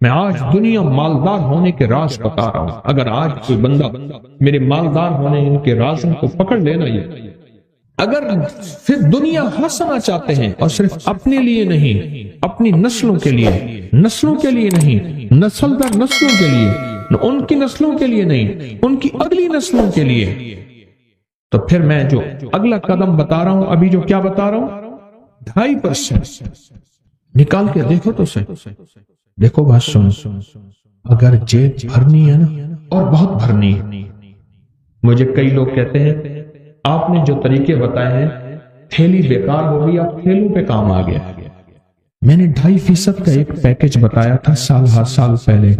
میں آج دنیا مالدار ہونے کے راز بتا رہا ہوں. اگر آج کوئی بندہ میرے مالدار ہونے کے رازوں کو پکڑ لینا، یہ اگر پھر دنیا ہنسنا چاہتے ہیں اور صرف اپنے لیے نہیں، اپنی نسلوں کے لیے نہیں، نسل در نسلوں کے لیے، ان کی نسلوں کے لیے نہیں، ان کی اگلی نسلوں کے لیے، تو پھر میں جو اگلا قدم بتا رہا ہوں، ابھی جو کیا بتا رہا ہوں، 2.5% نکال کے دیکھو تو صحیح. دیکھو بات سن، اگر جیب بھرنی ہے نا، اور بہت بھرنی ہے. مجھے کئی لوگ کہتے ہیں آپ نے جو طریقے بتائے ہیں تھیلی بیکار ہو گئی، اب تھیلوں پہ کام آ گیا. میں نے 2.5% کا ایک پیکج بتایا تھا سال پہلے.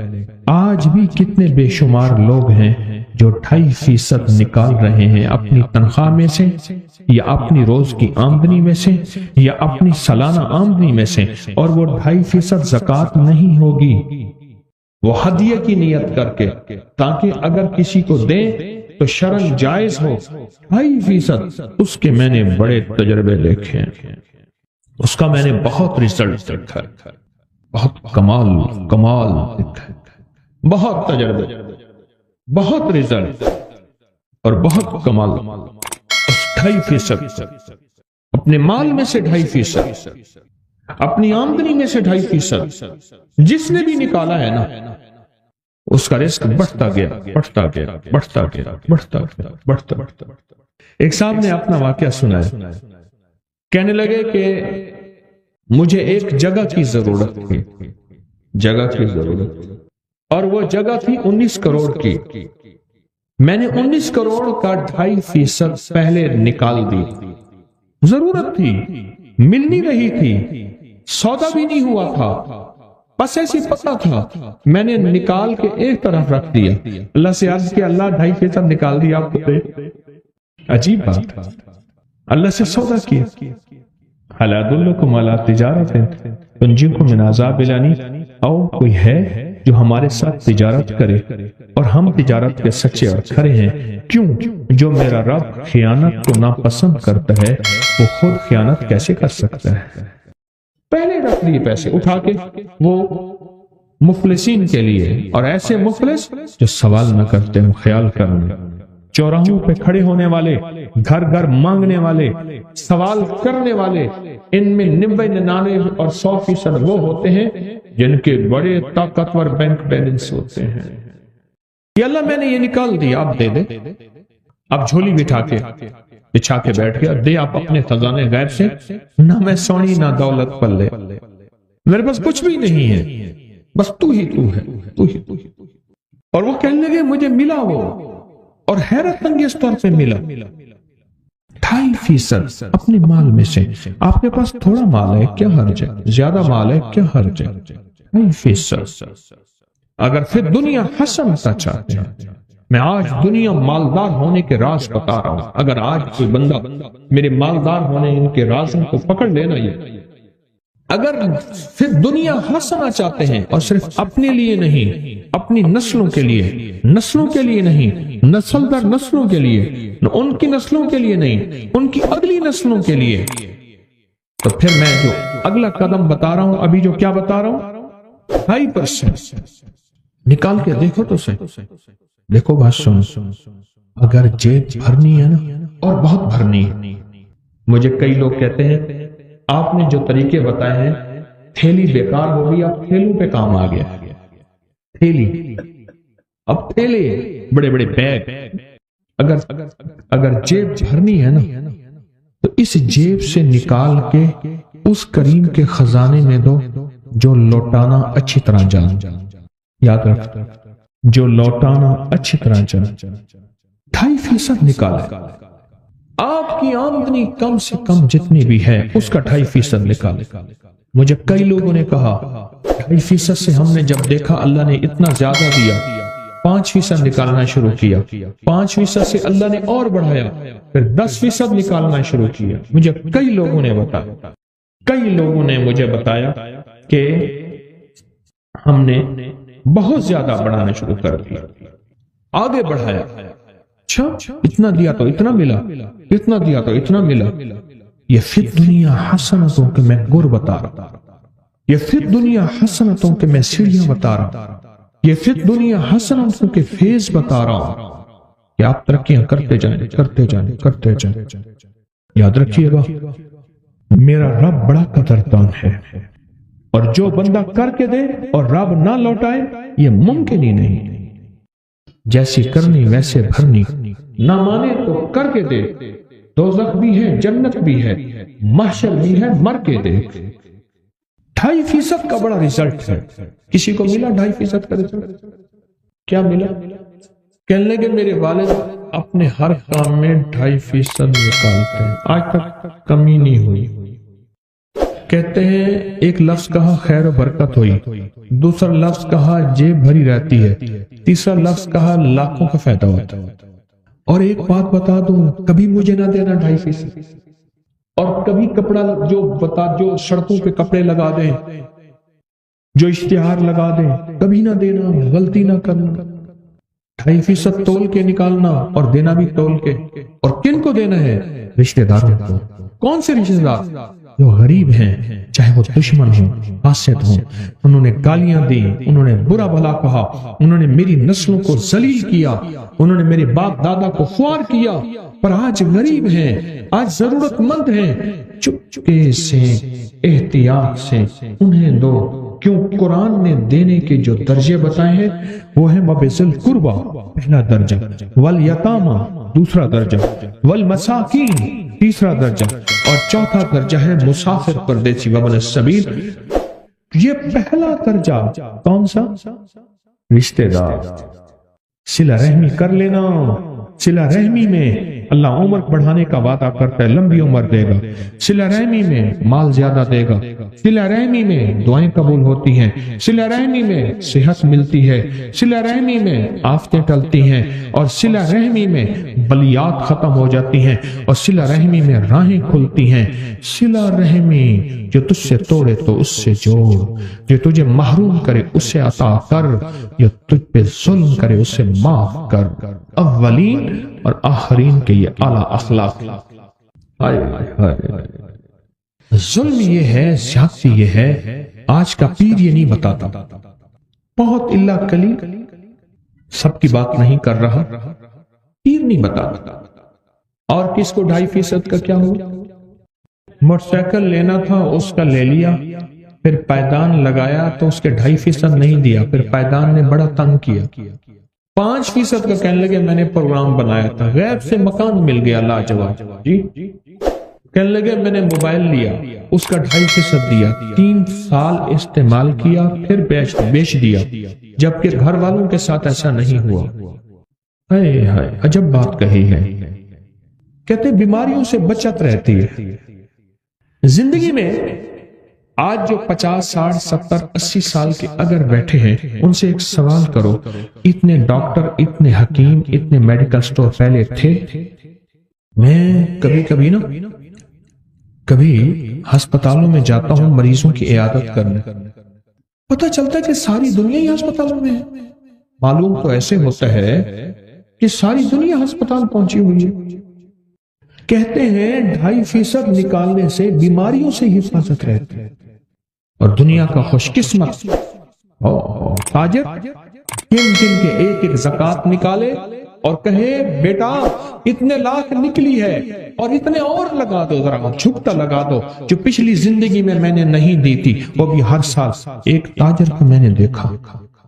آج بھی کتنے بے شمار لوگ ہیں جو 2.5% نکال رہے ہیں اپنی تنخواہ میں سے، یا اپنی روز کی آمدنی میں سے، یا اپنی سالانہ آمدنی میں سے، اور وہ 2.5% زکوٰۃ نہیں ہوگی، وہ ہدیہ کی نیت کر کے، تاکہ اگر کسی کو دیں تو شرعاً جائز ہو. 2.5% اس کے میں نے بڑے تجربے دیکھے ہیں، اس کا میں نے بہت رزلٹ دیکھا ہے، بہت کمال دیکھا ہے، بہت تجربے، بہت رزلٹ اور بہت کمال. 2.5% اپنے مال میں سے 2.5%، اپنی آمدنی میں سے 2.5%، جس نے بھی نکالا ہے نا، اس کا رزق بڑھتا گیا. ایک صاحب نے اپنا واقعہ سنا ہے، کہنے لگے کہ مجھے ایک جگہ کی ضرورت تھی، اور وہ جگہ تھی 19 کروڑ کی. میں نے 19 کروڑ کا 2.5% پہلے نکال دی. ضرورت تھی، مل نہیں رہی تھی، سودا بھی نہیں ہوا تھا، بس ایسی پتہ تھا. میں نے نکال کے ایک طرف رکھ دیا. اللہ سے عرض کیا، اللہ 2.5% نکال دیا آپ کو دے. عجیب بات، اللہ سے سودا کیا. حَلْ أَدُلُّكُمْ عَلَىٰ تِجَارَةٍ تُنْجِيكُم مِّنْ عَذَابٍ أَلِيمٍ. اور کوئی ہے جو ہمارے ساتھ تجارت کرے، اور ہم تجارت کے سچے اور کھرے ہیں. کیوں؟ جو میرا رب خیانت کو ناپسند کرتا ہے، وہ خود خیانت کیسے کر سکتا ہے؟ پہلے رکھ لیے پیسے اٹھا کے، وہ مفلسین کے لیے، اور ایسے مفلس جو سوال نہ کرتے ہوں. خیال کرنا، چوراہوں پہ کھڑے ہونے والے، گھر گھر مانگنے والے، سوال کرنے والے، ان میں 99 اور 100% وہ ہوتے ہیں جن کے بڑے طاقتور بینک بیلنس ہوتے ہیں. کہ اللہ میں نے یہ نکال دیا، آپ دے دے. اب جھولی بچھا کے بیٹھ گیا، دے آپ اپنے خزانے غیب سے. نہ میں سونی نہ دولت پلے، میرے پاس کچھ بھی نہیں ہے، بس تو ہی ہے. اور وہ کہنے لگے مجھے ملا وہ، اور حیرت انگیز طور پہ ملا 2.5% اپنے مال میں سے. آپ کے پاس تھوڑا مال ہے، کیا حرج ہے؟ زیادہ مال ہے، کیا حرج ہے؟ 2.5%. اگر پھر دنیا حسنتا چاہتے ہیں، میں آج دنیا مالدار ہونے کے راز بتا رہا ہوں. اگر آج کوئی بندہ میرے مالدار ہونے کے رازوں کو پکڑ لینا، یہ اگر پھر دنیا ہنسنا چاہتے ہیں اور صرف اپنے لیے نہیں، اپنی نسلوں کے لیے نہیں، نسل در نسلوں کے لیے، ان کی نسلوں کے لیے نہیں، ان کی اگلی نسلوں کے لیے، تو پھر میں جو اگلا قدم بتا رہا ہوں، ابھی جو کیا بتا رہا ہوں، 2.5% نکال کے دیکھو تو صحیح. دیکھو بات سن، اگر جیب بھرنی ہے نا، اور بہت بھرنی ہے. مجھے کئی لوگ کہتے ہیں آپ نے جو طریقے بتائے ہیں تھیلی بیکار ہو گئی، اب تھیلوں پہ کام آ گیا. تھیلی، اب تھیلے، بڑے بڑے بیگ. اگر جیب بھرنی ہے نا، تو اس جیب سے نکال کے اس کریم کے خزانے میں دو جو لوٹانا اچھی طرح جان. یاد رکھ، جو لوٹانا اچھی طرح جان. 2.5% نکالا. آپ کی آمدنی کم سے کم جتنی بھی ہے اس کا 2.5% نکالے. مجھے کئی لوگوں نے کہا 2.5% سے ہم نے جب دیکھا اللہ نے اتنا زیادہ دیا، 5% نکالنا شروع کیا. 5% سے اللہ نے اور بڑھایا، پھر 10% نکالنا شروع کیا. مجھے کئی لوگوں نے مجھے بتایا کہ ہم نے بہت زیادہ بڑھانا شروع کر دیا، آگے بڑھایا. اچھا، اتنا دیا تو اتنا ملا، اتنا دیا تو اتنا ملا. یہ فی الدنیا حسنتوں کے میں گر بتا رہا. یہ فی الدنیا حسنتوں کے میں سیڑھیاں بتا رہا ہوں، یہ فی الدنیا حسنتوں کے فیض بتا رہا ہوں کہ آپ ترقیاں کرتے جائیں کرتے جائیں کرتے جائیں۔ یاد رکھیے گا میرا رب بڑا قدردان ہے، اور جو بندہ کر کے دے اور رب نہ لوٹائے یہ ممکن ہی نہیں۔ جیسی کرنی ویسے بھرنی، نہ مانے تو کر کے دے، دوزخ بھی ہے جنت بھی ہے، محشر بھی ہے مر کے دے۔ 2.5% کا بڑا ریزلٹ ہے۔ کسی کو ملا 2.5% کا ریزلٹ؟ کیا ملا؟ کہنے لگے میرے والد اپنے ہر کام میں 2.5% نکالتے ہیں، آج تک کمی نہیں ہوئی۔ کہتے ہیں ایک لفظ کہا خیر و برکت ہوئی، دوسرا لفظ کہا جیب بھری رہتی ہے، تیسرا لفظ کہا لاکھوں کا فائدہ ہوتا ہے۔ اور ایک بات بتا دوں، کبھی مجھے نہ دینا 2.5%، اور کبھی کپڑا جو سڑکوں پہ کپڑے لگا دیں، جو اشتہار لگا دیں، کبھی نہ دینا، غلطی نہ کرنا۔ 2.5% تول کے نکالنا اور دینا بھی تول کے۔ اور کن کو دینا ہے؟ رشتہ داروں کو۔ کون سے رشتہ دار؟ جو غریب ہیں، چاہے وہ دشمن ہوں، حاسد ہوں، انہوں نے گالیاں دی، انہوں نے برا بھلا کہا، انہوں نے میری نسلوں کو ذلیل کیا، انہوں نے میرے باپ دادا کو خوار کیا، پر آج غریب ہیں، آج ضرورت مند ہیں، چپکے سے احتیاط سے انہیں دو۔ کیوں؟ قرآن نے دینے کے جو درجے بتائے ہیں وہ ہیں وَبِذِل قُرْبَى پہلا درجہ، وَالْيَتَامَى دوسرا درجہ، وَالْمَسَاكِينَ تیسرا درجہ، اور چوتھا درجہ ہے مسافر پردیسی وابن السبیل۔ یہ پہلا درجہ کون سا؟ رشتہ دار۔ صلہ رحمی کر لینا۔ صلہ رحمی میں اللہ عمر بڑھانے کا وعدہ کرتا ہے، لمبی عمر دے گا، صلہ رحمی میں مال زیادہ دے گا، صلہ رحمی میں دعائیں قبول ہوتی ہیں، صلہ رحمی میں صحت ملتی ہے، صلہ رحمی میں آفتیں ٹلتی ہیں، اور صلہ رحمی میں بلیات ختم ہو جاتی ہیں، اور صلہ رحمی میں راہیں کھلتی ہیں۔ صلہ رحمی جو تجھ سے توڑے تو اس سے جوڑ، جو تجھے محروم کرے اس سے عطا کر، جو تجھ پہ ظلم کرے اس سے معاف کر۔ اولین اور آخرین کے یہ اعلیٰ اخلاق۔ ظلم یہ ہے، زیادتی یہ ہے، آج کا پیر یہ نہیں بتاتا، بہت اللہ کلی سب کی بات نہیں کر رہا، پیر نہیں بتاتا۔ اور کس کو 2.5% کا کیا ہوا؟ موٹر سائیکل لینا تھا اس کا لے لیا، پھر پائدان لگایا تو اس کے 2.5% نہیں دیا، پھر پائدان نے بڑا تنگ کیا۔ 5% کا کہنے لگے میں نے پروگرام بنایا تھا، غیب سے مکان مل گیا لاجواب جی۔ کہنے لگے میں نے موبائل لیا، اس کا 2.5% دیا، 3 سال استعمال کیا، پھر بیچ دیا، جبکہ گھر والوں کے ساتھ ایسا نہیں ہوا۔ ہائے ہائے عجب بات کہی ہے۔ کہتے بیماریوں سے بچت رہتی ہے زندگی میں۔ آج جو 50 60 70 80 سال کے اگر بیٹھے ہیں، ان سے ایک سوال کرو، اتنے ڈاکٹر، اتنے حکیم، اتنے میڈیکل سٹور پہلے تھے؟ میں کبھی ہسپتالوں میں جاتا ہوں مریضوں کی عیادت کرنے، پتہ چلتا ہے کہ ساری دنیا ہی ہسپتالوں میں ہے۔ معلوم تو ایسے ہوتا ہے کہ ساری دنیا ہسپتال پہنچی ہوئی ہے۔ کہتے ہیں 2.5% نکالنے سے بیماریوں سے حفاظت رہتی ہے۔ اور دنیا کا خوش قسمت تاجر کن کے ایک زکات نکالے اور کہے بیٹا اتنے لاکھ نکلی ہے اور اتنے اور لگا دو، ذرا چھپتا لگا دو جو پچھلی زندگی میں نے نہیں دی تھی، وہ بھی ہر سال۔ ایک تاجر کو میں نے دیکھا،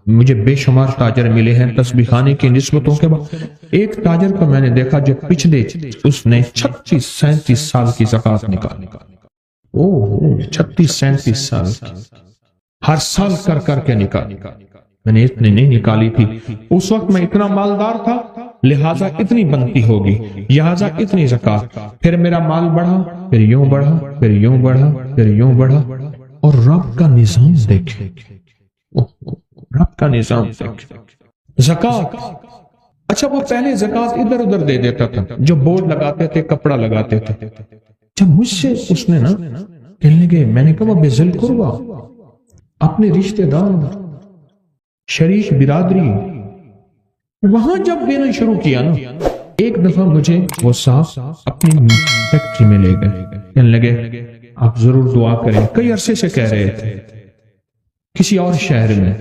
مجھے بے شمار تاجر ملے ہیں تسبیح خانے کی نسبتوں کے بعد، ایک تاجر کو میں نے دیکھا جو پچھلے اس نے 36 37 سال کی زکات نکالی۔ 36 37 سال کی، ہر سال کر کے نکالی۔ میں نے اتنی نہیں نکالی تھی، اس وقت میں اتنا مالدار تھا، لہٰذا اتنی بنتی ہوگی، لہٰذا اتنی زکات۔ پھر میرا مال بڑھا، پھر یوں بڑھا، پھر یوں بڑھا، پھر یوں بڑھا۔ اور رب کا نظام دیکھیں، رب کا نظام دیکھیں۔ زکات، اچھا وہ پہلے زکات ادھر ادھر دے دیتا تھا، جو بورڈ لگاتے تھے، کپڑا لگاتے تھے۔ جب مجھ سے اس نے کہنے لگے، میں نے کہا بِذِل قُرْبَى، اپنے رشتہ دار، شریک برادری، وہاں جب دینا شروع کیا ایک دفعہ مجھے وہ صاحب اپنی فیکٹری میں لے گئے، کہنے لگے آپ ضرور دعا کریں۔ کئی عرصے سے کہہ رہے تھے، کسی اور شہر میں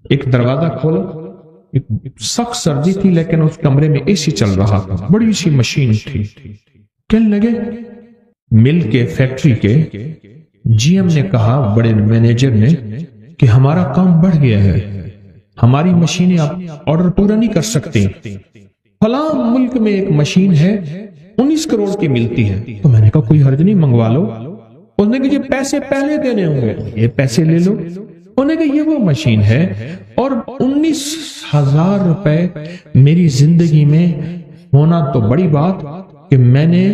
ایک دروازہ کھولا، ایک سخت سردی تھی لیکن اس کمرے میں اے سی چل رہا تھا، بڑی سی مشین تھی۔ کہنے لگے مل کے فیکٹری کے جی ایم نے کہا، بڑے مینیجر نے، کہ ہمارا کام بڑھ گیا ہے، ہماری مشینیں آپ آرڈر پورا نہیں کر سکتے، فلاں ملک میں ایک مشین ہے 19 کروڑ کی ملتی ہے۔ تو میں نے کہا کوئی حرج نہیں، منگوا لو۔ انہوں نے کہا یہ پیسے پہلے دینے ہوں گے، یہ پیسے لے لو۔ انہوں نے کہا یہ وہ مشین ہے، اور 19,000 روپے میری زندگی میں ہونا تو بڑی بات کہ میں نے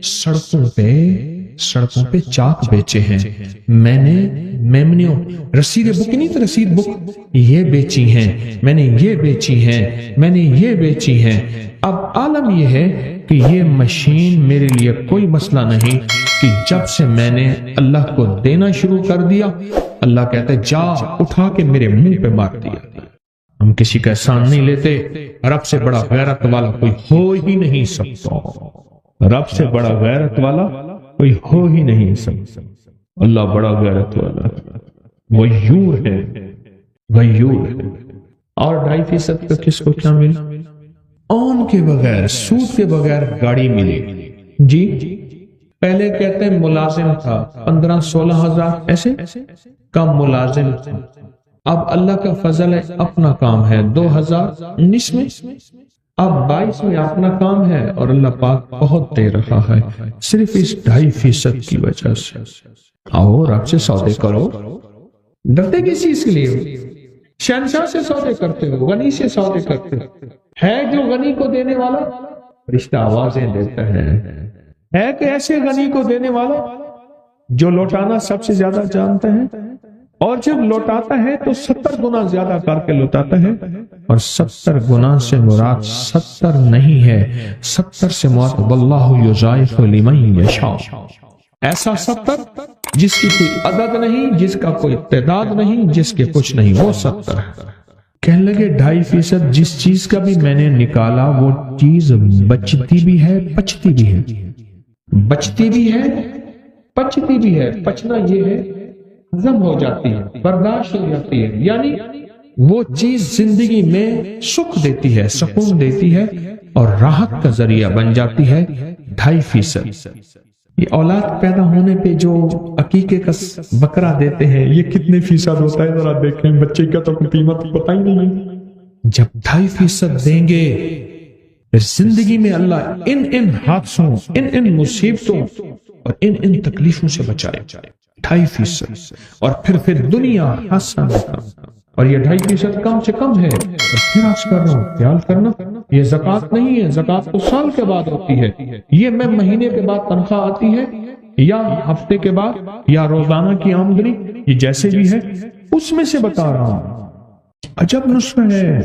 سڑکوں پہ چاک بیچے ہیں، میں نے میمنیوں رسید بک نہیں تو رسید بک یہ بیچی ہیں، میں نے یہ بیچی ہیں، میں نے یہ بیچی ہیں۔ اب عالم یہ ہے کہ یہ مشین میرے لیے کوئی مسئلہ نہیں کہ جب سے میں نے اللہ کو دینا شروع کر دیا، اللہ کہتا ہے جا اٹھا کے میرے منہ پہ مار دیا۔ ہم کسی کا احسان نہیں لیتے، رب سے بڑا غیرت والا کوئی ہو ہی نہیں سکتا، رب سے بڑا غیرت والا کوئی ہو ہی نہیں سکتا۔ اللہ بڑا غیرت والا غیور ہے، غیور ہے۔ اور 2.5% کا کس کو کیا ملا؟ اون کے بغیر، سود کے بغیر گاڑی ملی جی۔ پہلے کہتے ہیں ملازم تھا 15-16 ہزار، ایسے کم ملازم تھا۔ اب اللہ کا فضل ہے، اپنا کام ہے 2019 میں، اب 22 میں اپنا کام ہے، اور اللہ پاک بہت دے رہا ہے صرف اس 2.5% کی وجہ سے۔ آؤ رب سے سودے کرو، ڈرتے کس چیز کے لیے؟ شہنشاہ سے سودے کرتے ہو، غنی سے سودے کرتے ہو۔ ہے جو غنی کو دینے والا، فرشتہ آوازیں دیتا ہے کہ ایسے غنی کو دینے والا جو لوٹانا سب سے زیادہ جانتا ہے، اور جب لوٹاتا ہے تو 70 گنا زیادہ کر کے لوٹاتا ہے، اور 70 گنا سے مراد 70 نہیں ہے، 70 سے مراد واللہ یضاعف لمن یشاء، ایسا 70 جس کی کوئی عدد نہیں، جس کا کوئی تعداد نہیں، جس کے کچھ نہیں، وہ 70 ہے۔ کہنے لگے 2.5% جس چیز کا بھی میں نے نکالا وہ چیز بچتی بھی ہے، پچتی بھی ہے، بچتی بھی ہے، پچتی بھی ہے۔ پچنا یہ ہے ہضم ہو جاتی ہے، برداشت ہو جاتی ہے، یعنی وہ چیز زندگی میں سکھ دیتی ہے، سکون دیتی ہے، اور راحت کا ذریعہ بن جاتی ہے۔ 2.5% یہ اولاد پیدا ہونے پہ جو عقیقے کا بکرا دیتے ہیں، یہ کتنے فیصد ہوتا ہے ذرا دیکھیں، بچے کا تو قیمت پتہ ہی نہیں۔ جب 2.5% دیں گے پھر زندگی میں اللہ ان حادثوں، ان مصیبتوں اور ان تکلیفوں سے بچائے۔ 2.5% اور پھر دنیا حسن، اور یہ 2.5% کم سے کم ہے۔ اور پھر آج کر رہا ہوں خیال کرنا، یہ زکوٰۃ نہیں ہے، زکوٰۃ تو سال کے بعد ہوتی ہے، یہ میں مہینے کے بعد تنخواہ آتی ہے، یا ہفتے کے بعد، یا روزانہ کی آمدنی، یہ جیسے بھی ہے اس میں سے بتا رہا ہوں۔ عجب نسخہ ہے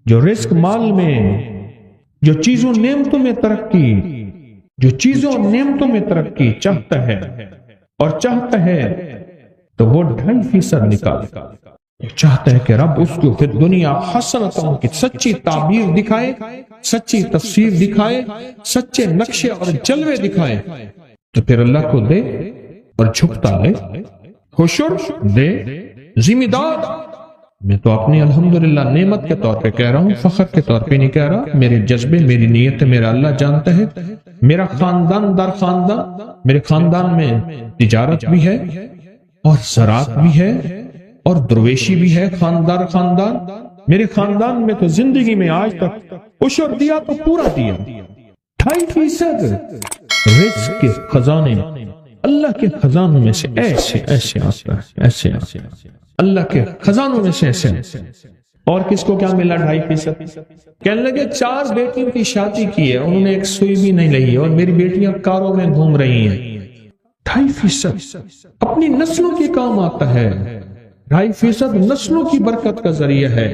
جو رزق مال میں، جو چیزوں نعمتوں میں ترقی، جو چیزوں نعمتوں میں ترقی چاہتا ہے، اور چاہتا ہے تو وہ 2.5% نکالے، چاہتا ہے کہ رب اس کو پھر دنیا حسنتوں کی سچی تعبیر دکھائے، سچی تفسیر دکھائے، سچے نقشے اور جلوے دکھائے، تو پھر اللہ کو دے اور جھکتا ہے، حشر دے، ذمہ دار۔ میں تو اپنی الحمدللہ نعمت کے طور پہ کہہ رہا ہوں، فخر کے طور پہ نہیں کہہ رہا۔ میرے جذبے، میری نیت میرا اللہ جانتا ہے۔ میرا خاندان در خاندان، میرے خاندان میں تجارت بھی ہے، اور زراعت بھی ہے، اور درویشی بھی ہے، خاندان خاندان۔ میرے خاندان میں تو زندگی میں آج تک عشر دیا تو پورا دیا۔ 2.5% رزق کے خزانے اللہ کے خزانوں میں سے ایسے آتا ہے، ایسے اللہ کے خزانوں میں سے ایسے۔ اور کس کو کیا ملا 2.5%؟ کہنے لگے 4 بیٹیوں کی شادی کی ہے، انہوں نے ایک سوئی بھی نہیں لئی، اور میری بیٹیاں کاروں میں گھوم رہی ہیں۔ 2.5% اپنی نسلوں کے کام آتا ہے، 2.5% نسلوں کی برکت کا ذریعہ ہے،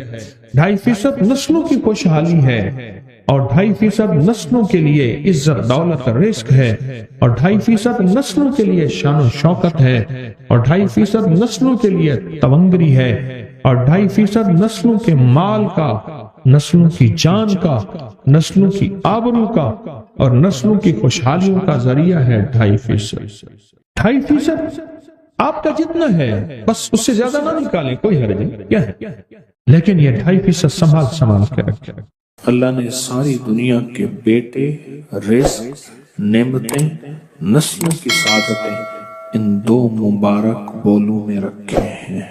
2.5% نسلوں کی خوشحالی ہے، اور 2.5% نسلوں کے لیے عزت دولت رزق ہے، اور 2.5% نسلوں کے لیے شان و شوکت ہے، اور 2.5% نسلوں کے لیے تونگری ہے، اور 2.5% نسلوں کے مال کا، نسلوں کی جان کا، نسلوں کی آبرو کا، اور نسلوں کی خوشحالیوں کا ذریعہ ہے 2.5%۔ 2.5% آپ کا جتنا ہے بس اس سے زیادہ نہ نکالیں، کوئی حرج نہیں، کیا ہے، لیکن یہ 2.5% سنبھال کے رکھیں۔ اللہ نے ساری دنیا کے بیٹے، رزق، نعمتیں، نسلوں کی سعادتیں ان 2 مبارک بولوں میں رکھے ہیں۔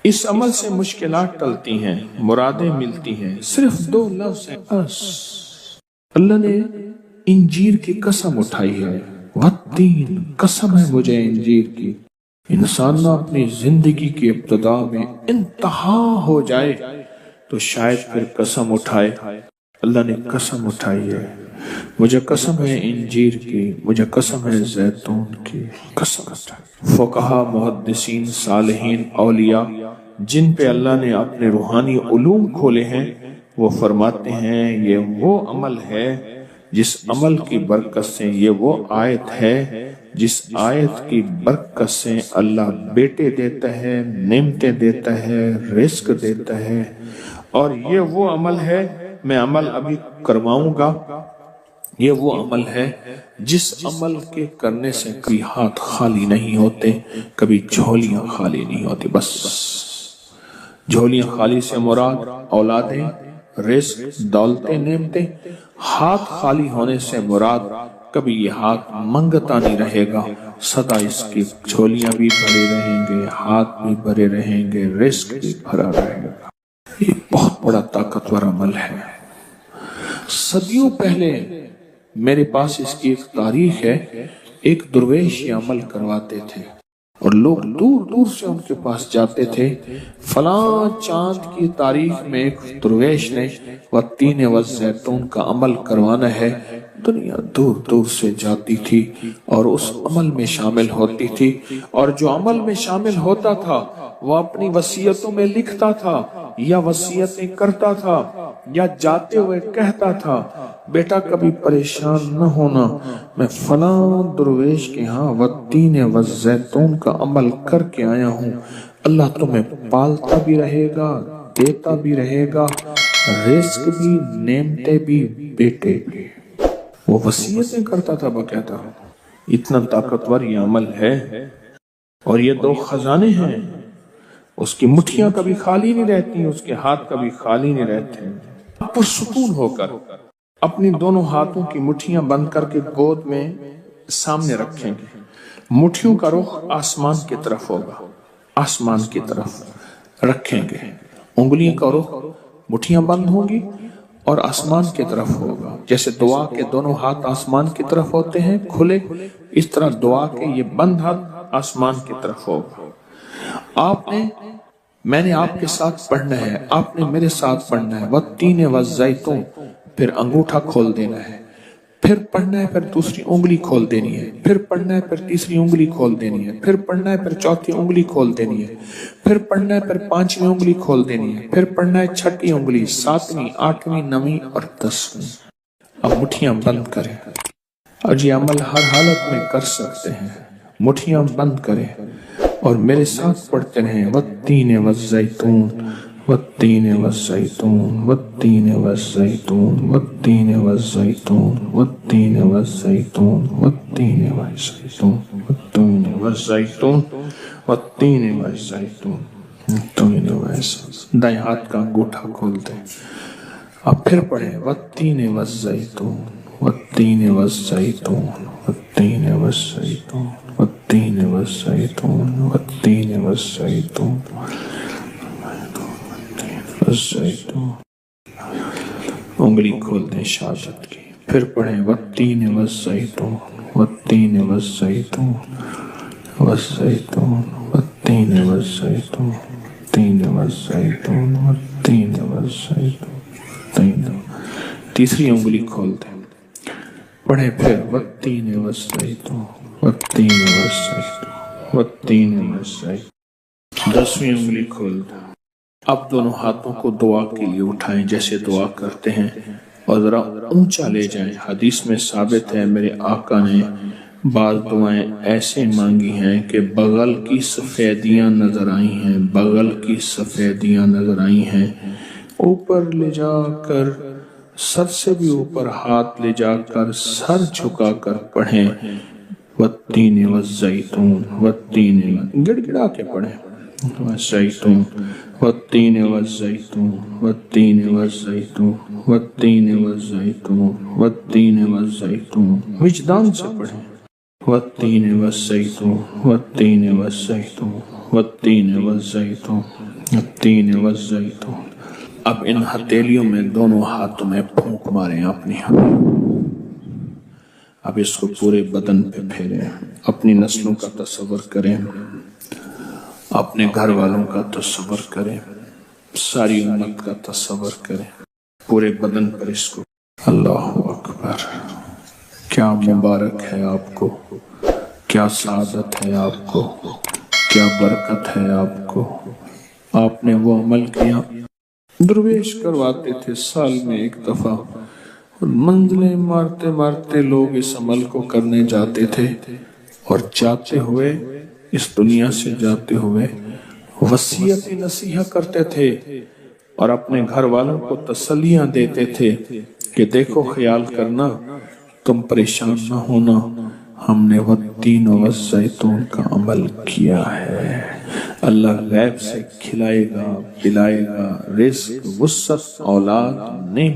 اس عمل سے مشکلات ٹلتی ہیں، مرادیں ملتی ہیں، صرف 2 لفظ ہیں بس۔ اللہ نے انجیر کی قسم اٹھائی ہے، والتین، قسم ہے مجھے انجیر کی۔ انسان نہ اپنی زندگی کی ابتدا میں انتہا ہو جائے تو شاید پھر قسم اٹھائے۔ اللہ نے قسم اٹھائی ہے، مجھے قسم ہے انجیر کی، مجھے قسم ہے زیتون کی، قسم اٹھائی۔ فقہا، محدثین، صالحین، اولیاء جن پہ اللہ نے اپنے روحانی علوم کھولے ہیں، وہ فرماتے ہیں یہ وہ عمل ہے جس عمل کی برکت سے، یہ وہ آیت ہے جس آیت کی برکت سے اللہ بیٹے دیتا ہے، نعمتیں دیتا ہے، رزق دیتا ہے، اور یہ وہ عمل ہے، میں عمل ابھی کرواؤں گا، یہ وہ عمل ہے جس عمل کے کرنے سے کبھی ہاتھ خالی نہیں ہوتے، کبھی جھولیاں خالی نہیں ہوتی۔ بس جھولیاں خالی سے مراد اولادیں، رزق، دولتیں، نعمتیں۔ ہاتھ خالی ہونے سے مراد کبھی یہ ہاتھ منگتا نہیں رہے گا، سدا اس کی جھولیاں بھی بھرے رہیں گے، ہاتھ بھی بھرے رہیں گے، رزق بھی بھرا رہے گا۔ یہ بہت بڑا طاقتور عمل ہے۔ صدیوں پہلے میرے پاس اس کی ایک تاریخ ہے، ایک درویش یہ عمل کرواتے تھے اور لوگ دور دور سے ان کے پاس جاتے تھے۔ فلاں چاند کی تاریخ میں ایک درویش نے والتین والزیتون کا عمل کروانا ہے، دنیا دور دور سے جاتی تھی اور اس عمل میں شامل ہوتی تھی، اور جو عمل میں شامل ہوتا تھا وہ اپنی وصیتوں میں لکھتا تھا یا وصیتیں کرتا تھا یا جاتے ہوئے کہتا تھا، بیٹا کبھی پریشان نہ ہونا، میں فلاں درویش کے ہاں والتین والزیتون کا عمل کر کے آیا ہوں، اللہ تمہیں پالتا بھی رہے گا، دیتا بھی رہے گا، رزق بھی، نعمتیں بھی، بیٹے بھی۔ وہ وصیتیں کرتا تھا باقاعدہ۔ اتنا طاقتور یہ عمل ہے، اور یہ 2 خزانے ہیں، اس کی مٹھیاں کبھی خالی نہیں رہتی، اس کے ہاتھ کبھی خالی نہیں رہتے۔ پرسکون ہو کر اپنی دونوں ہاتھوں کی مٹھیاں بند کر کے گود میں سامنے رکھیں گے، مٹھیوں کا رخ آسمان کی طرف ہوگا، آسمان کی طرف رکھیں گے، انگلیوں کا رخ، مٹھیاں بند ہوں گی اور آسمان کی طرف ہوگا۔ جیسے دعا کے دونوں ہاتھ آسمان کی طرف ہوتے ہیں کھلے، اس طرح دعا کے یہ بند ہاتھ آسمان کی طرف ہوگا۔ میں نے آپ کے ساتھ پڑھنا ہے، آپ نے میرے ساتھ پڑھنا ہے، والتین والزیتون، پھر انگوٹھا کھول دینا ہے، پھر پڑھنا ہے، پھر دوسری انگلی کھول دینی ہے، پھر پڑھنا ہے، پھر تیسری انگلی کھول دینی ہے، پھر پڑھنا ہے، پھر چوتھی انگلی کھول دینی ہے، پھر پڑھنا ہے، پھر 5ویں انگلی کھول دینی ہے، پھر پڑھنا ہے 6ٹھی انگلی، 7ویں، 8ویں، 9ویں اور 10ویں۔ اب مٹھیاں بند کریں، اور یہ عمل ہر حالت میں کر سکتے ہیں۔ مٹھیاں بند کریں اور میرے ساتھ پڑھتے رہیں، والتین والزیتون، والتین والزیتون، والتین والزیتون، والتین والزیتون، والتین والزیتون، والتین والزیتون، والتین والزیتون، والتین والزیتون، والتین والزیتون۔ دائیں ہاتھ کا انگوٹھا کھول دیں، اب پھر پڑھیں، والتین والزیتون، والتین والزیتون، والتین والزیتون، والتین والزیتون، والتین والزیتون، والزیتون۔ انگلی کھول دیں شہادت کی، پھر پڑھیں، والتین والزیتون، والتین والزیتون، والزیتون، والتین والزیتون، والتین والزیتون، والتین والزیتون۔ تیسری انگلی کھول دیں، پڑھیں پھر، والتین والزیتون، والتین والزیتون، والتین والزیتون۔ 10ویں انگلی کھول دیں۔ اب دونوں ہاتھوں کو دعا کے لیے اٹھائیں جیسے دعا کرتے ہیں، اور ذرا اونچا لے جائیں۔ حدیث میں ثابت ہے میرے آقا نے بعض دعائیں ایسے مانگی ہیں کہ بغل کی سفیدیاں نظر آئی ہیں، بغل کی سفیدیاں نظر آئی ہیں۔ اوپر لے جا کر، سر سے بھی اوپر ہاتھ لے جا کر، سر جھکا کر پڑھیں، والتین والزیتون والتین گڑ گڑا کے پڑھیں والزیتون والتین والزیتون والتین والزیتون والتین والزیتون والتین والزیتون وجدان سے پڑھیں والتین والزیتون والتین والزیتون والتین والزیتون والتین والزیتون. اب ان ہتھیلیوں میں دونوں ہاتھوں میں پھونک ماریں اپنی اب اس کو پورے بدن پہ پھیریں. اپنی نسلوں کا تصور کریں، اپنے گھر والوں کا تصور کریں، ساری امت کا تصور کریں، پورے بدن پر اس کو. اللہ اکبر. کیا مبارک ہے آپ کو، کیا سعادت ہے آپ کو، کیا برکت ہے آپ کو. آپ نے وہ عمل کیا. درویش کرواتے تھے سال میں ایک دفعہ، منزلیں مارتے مارتے لوگ اس عمل کو کرنے جاتے تھے، اور جاتے ہوئے اس دنیا سے جاتے ہوئے وصیت نصیحت کرتے تھے اور اپنے گھر والوں کو تسلیاں دیتے تھے کہ دیکھو خیال کرنا، تم پریشان نہ ہونا، ہم نے والتین والزیتون کا عمل کیا ہے. اللہ غیب سے کھلائے گا، پلائے گا، رزق، وسعت، اولاد نہیں